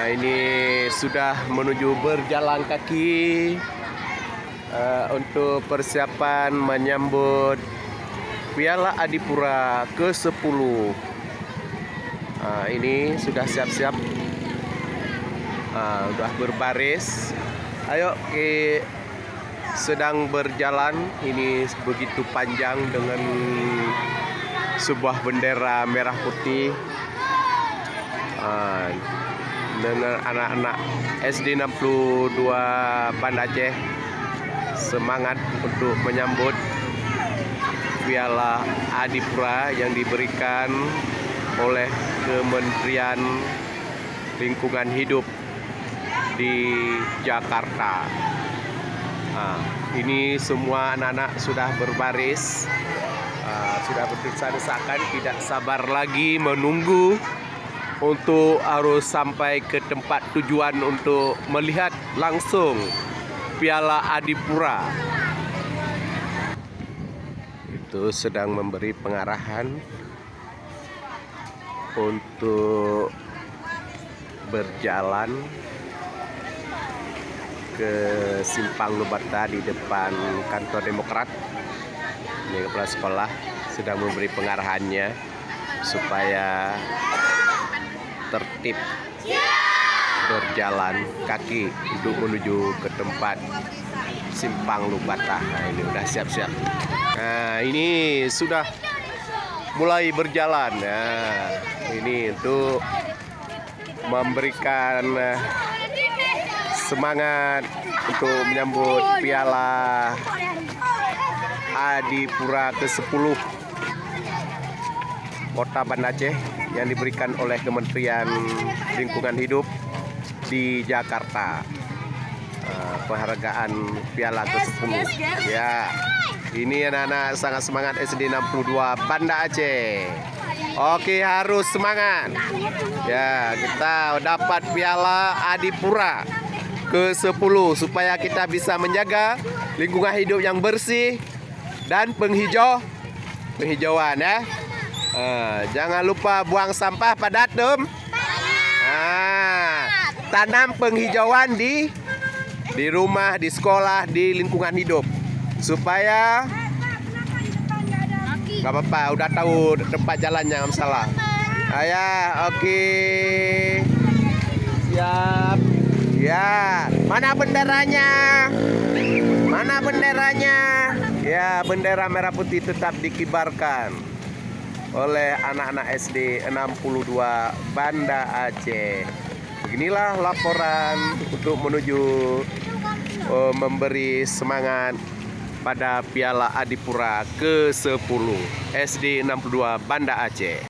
Ini sudah menuju berjalan kaki untuk persiapan menyambut Piala Adipura ke-10. Ini sudah siap-siap, sudah berbaris. Ayo, sedang berjalan. Ini begitu panjang dengan sebuah bendera merah putih. Dengan anak-anak SD 62 Banda Aceh semangat untuk menyambut Piala Adipura yang diberikan oleh Kementerian Lingkungan Hidup di Jakarta. Ini semua anak-anak sudah berbaris, sudah berdesak-desakan, tidak sabar lagi menunggu untuk harus sampai ke tempat tujuan untuk melihat langsung Piala Adipura. Itu sedang memberi pengarahan untuk berjalan ke Simpang Lubata di depan kantor Demokrat. Ini kepala sekolah sedang memberi pengarahannya supaya tertib berjalan kaki untuk menuju ke tempat Simpang Lubata. Ini udah siap-siap. Ini sudah mulai berjalan. Ini untuk memberikan semangat untuk menyambut Piala Adipura ke-10 Kota Banda Aceh yang diberikan oleh Kementerian Lingkungan Hidup di Jakarta. Penghargaan Piala ke-10. Ya, ini anak-anak sangat semangat SD 62 Banda Aceh. Oke, harus semangat. Ya, kita dapat Piala Adipura ke-10 supaya kita bisa menjaga lingkungan hidup yang bersih dan penghijauan ya. Jangan lupa buang sampah pada datum. Tanam penghijauan di rumah, di sekolah, di lingkungan hidup supaya nggak apa-apa, udah tahu tempat jalannya, nggak masalah. Oke, siap. Ya, mana benderanya? Mana benderanya? Ya, bendera merah putih tetap dikibarkan oleh anak-anak SD 62 Banda Aceh. Beginilah laporan untuk menuju memberi semangat pada Piala Adipura ke-10 SD 62 Banda Aceh.